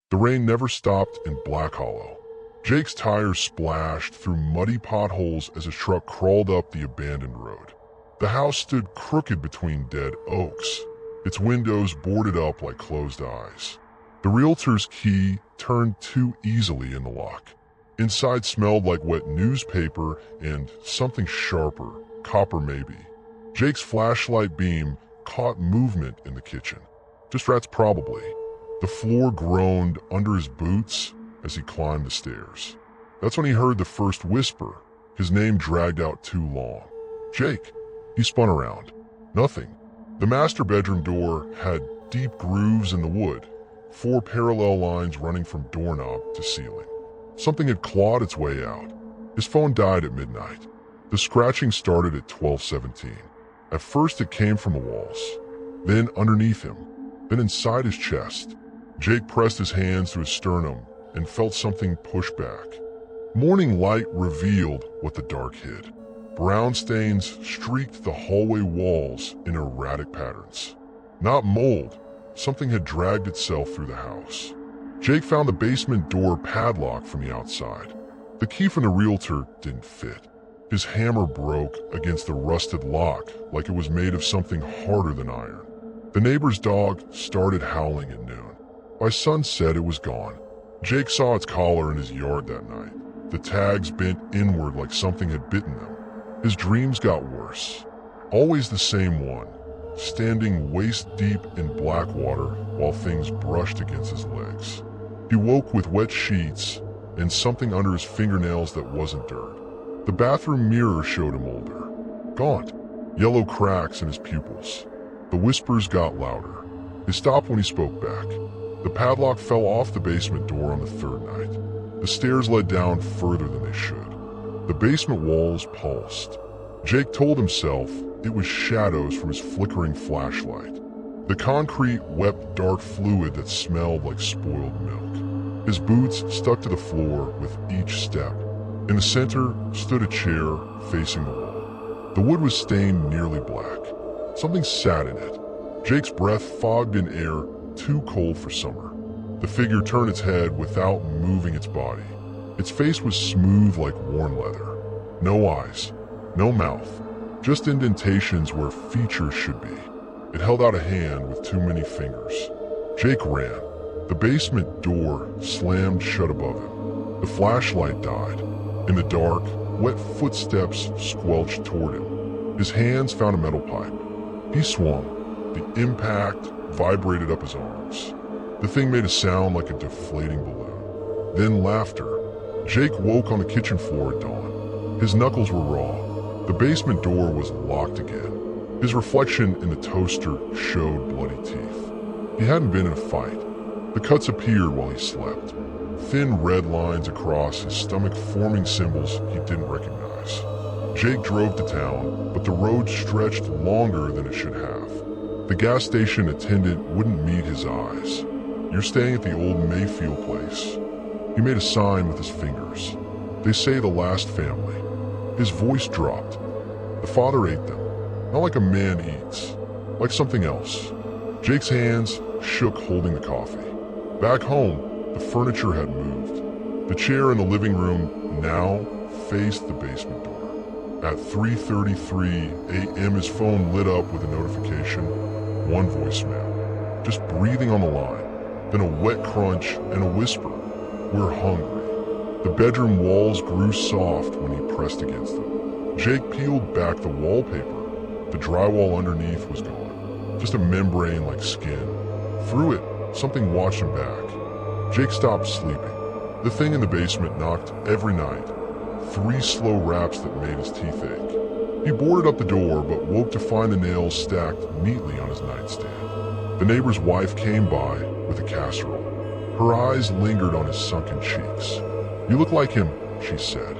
The rain never stopped in Black Hollow. Jake's tires splashed through muddy potholes as his truck crawled up the abandoned road. The house stood crooked between dead oaks, its windows boarded up like closed eyes. The realtor's key turned too easily in the lock. Inside smelled like wet newspaper and something sharper, copper maybe. Jake's flashlight beam caught movement in the kitchen. Just rats probably. The floor groaned under his boots as he climbed the stairs. That's when he heard the first whisper, his name dragged out too long. Jake. He spun around. Nothing. The master bedroom door had deep grooves in the wood, 4 parallel lines running from doorknob to ceiling. Something had clawed its way out. His phone died at midnight. The scratching started at 12:17. At first it came from the walls, then underneath him, then inside his chest. Jake pressed his hands to his sternum and felt something push back. Morning light revealed what the dark hid. Brown stains streaked the hallway walls in erratic patterns. Not mold, something had dragged itself through the house. Jake found the basement door padlocked from the outside. The key from the realtor didn't fit. His hammer broke against the rusted lock like it was made of something harder than iron. The neighbor's dog started howling at noon. By sunset it was gone. Jake saw its collar in his yard that night. The tags bent inward like something had bitten them. His dreams got worse. Always the same one, standing waist deep in black water while things brushed against his legs. He woke with wet sheets and something under his fingernails that wasn't dirt. The bathroom mirror showed him older, gaunt, yellow cracks in his pupils. The whispers got louder. He stopped when he spoke back. The padlock fell off the basement door on the 3rd night. The stairs led down further than they should. The basement walls pulsed. Jake told himself it was shadows from his flickering flashlight. The concrete wept dark fluid that smelled like spoiled milk. His boots stuck to the floor with each step. In the center stood a chair facing the wall. The wood was stained nearly black. Something sat in it. Jake's breath fogged in air too cold for summer. The figure turned its head without moving its body. Its face was smooth like worn leather. No eyes, no mouth, just indentations where features should be. It held out a hand with too many fingers. Jake ran. The basement door slammed shut above him. The flashlight died. In the dark, wet footsteps squelched toward him. His hands found a metal pipe. He swung. The impact vibrated up his arms. The thing made a sound like a deflating balloon. Then laughter. Jake woke on the kitchen floor at dawn. His knuckles were raw. The basement door was locked again. His reflection in the toaster showed bloody teeth. He hadn't been in a fight. The cuts appeared while he slept. Thin red lines across his stomach forming symbols he didn't recognize. Jake drove to town, but the road stretched longer than it should have. The gas station attendant wouldn't meet his eyes. "You're staying at the old Mayfield place." He made a sign with his fingers. "They say the last family." His voice dropped. The father ate them. Not like a man eats, like something else. Jake's hands shook holding the coffee. Back home, the furniture had moved. The chair in the living room now faced the basement door. At 3:33 a.m. his phone lit up with a notification. One voicemail. Just breathing on the line. Then a wet crunch and a whisper. "We're hungry." The bedroom walls grew soft when he pressed against them. Jake peeled back the wallpaper. The drywall underneath was gone. Just a membrane like skin. Through it, something watched him back. Jake stopped sleeping. The thing in the basement knocked every night. 3 slow raps that made his teeth ache. He boarded up the door but woke to find the nails stacked neatly on his nightstand. The neighbor's wife came by with a casserole. Her eyes lingered on his sunken cheeks. "You look like him," she said.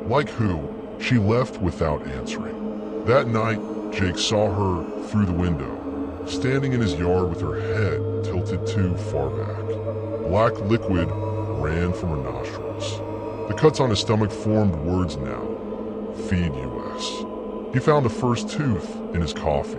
"Like who?" She left without answering. That night, Jake saw her through the window, standing in his yard with her head tilted too far back. Black liquid ran from her nostrils. The cuts on his stomach formed words now. "Feed US." He found the first tooth in his coffee,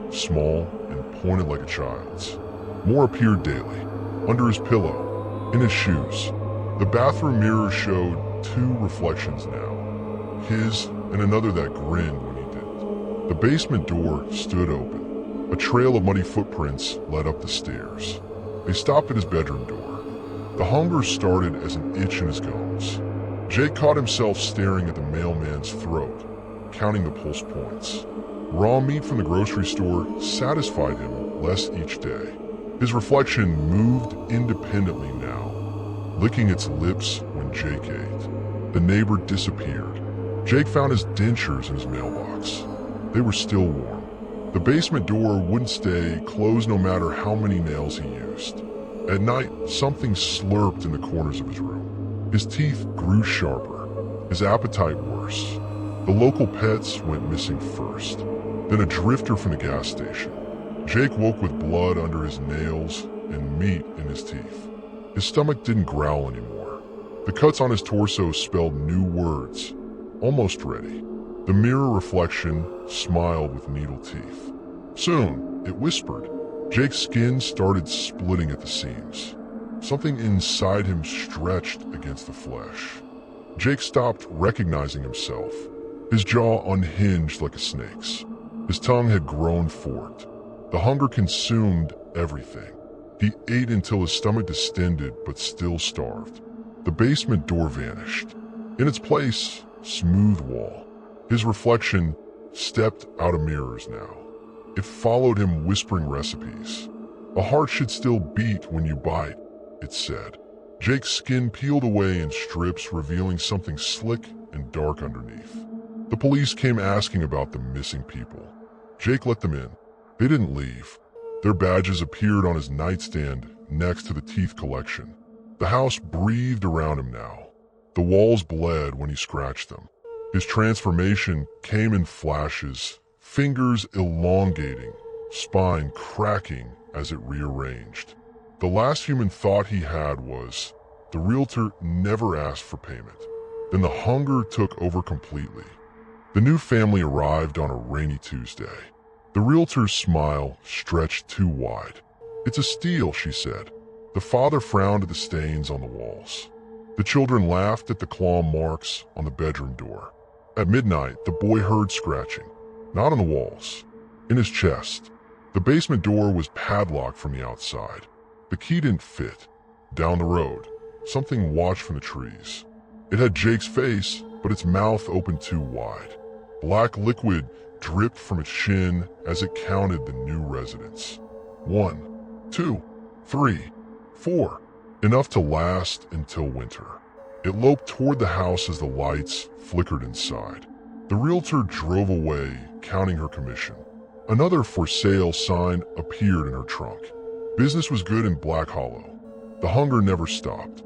small and pointed like a child's. More appeared daily. Under his pillow, In his shoes, the bathroom mirror showed two reflections now, his and another that grinned when he didn't. The basement door stood open. A trail of muddy footprints led up the stairs. They stopped at his bedroom door. The hunger started as an itch in his gums. Jake caught himself staring at the mailman's throat, counting the pulse points. Raw meat from the grocery store satisfied him less each day. His reflection moved independently now, licking its lips when Jake ate. The neighbor disappeared. Jake found his dentures in his mailbox. They were still warm. The basement door wouldn't stay closed no matter how many nails he used. At night, something slurped in the corners of his room. His teeth grew sharper, his appetite worse. The local pets went missing first, then a drifter from the gas station. Jake woke with blood under his nails and meat in his teeth. His stomach didn't growl anymore. The cuts on his torso spelled new words, almost ready. The mirror reflection smiled with needle teeth. Soon, it whispered. Jake's skin started splitting at the seams. Something inside him stretched against the flesh. Jake stopped recognizing himself. His jaw unhinged like a snake's. His tongue had grown forked. The hunger consumed everything. He ate until his stomach distended but still starved. The basement door vanished. In its place, smooth wall. His reflection stepped out of mirrors now. It followed him whispering recipes. A heart should still beat when you bite, it said. Jake's skin peeled away in strips, revealing something slick and dark underneath. The police came asking about the missing people. Jake let them in. They didn't leave. Their badges appeared on his nightstand next to the teeth collection. The house breathed around him now. The walls bled when he scratched them. His transformation came in flashes, fingers elongating, spine cracking as it rearranged. The last human thought he had was, the realtor never asked for payment. Then the hunger took over completely. The new family arrived on a rainy Tuesday. The realtor's smile stretched too wide. It's a steal, she said. The father frowned at the stains on the walls. The children laughed at the claw marks on the bedroom door. At midnight, the boy heard scratching, not on the walls, in his chest. The basement door was padlocked from the outside. The key didn't fit. Down the road, something watched from the trees. It had Jake's face, but its mouth opened too wide. Black liquid dripped from its chin as it counted the new residents. 1, 2, 3, 4. Enough to last until winter. It loped toward the house as the lights flickered inside. The realtor drove away, counting her commission. Another for sale sign appeared in her trunk. Business was good in Black Hollow. The hunger never stopped.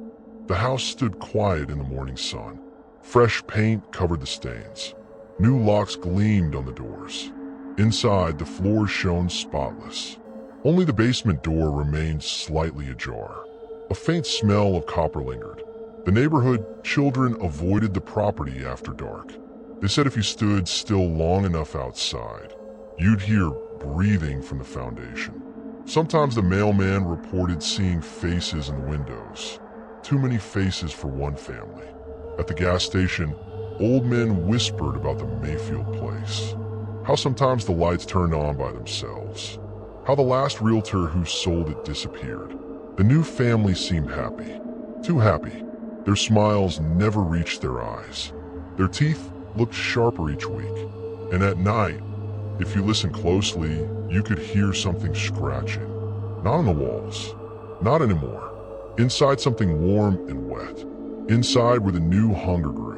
The house stood quiet in the morning sun. Fresh paint covered the stains. New locks gleamed on the doors. Inside, the floors shone spotless. Only the basement door remained slightly ajar. A faint smell of copper lingered. The neighborhood children avoided the property after dark. They said if you stood still long enough outside, you'd hear breathing from the foundation. Sometimes the mailman reported seeing faces in the windows. Too many faces for one family. At the gas station, old men whispered about the Mayfield place. How sometimes the lights turned on by themselves. How the last realtor who sold it disappeared. The new family seemed happy. Too happy. Their smiles never reached their eyes. Their teeth looked sharper each week. And at night, if you listened closely, you could hear something scratching. Not on the walls. Not anymore. Inside, something warm and wet. Inside where the new hunger grew.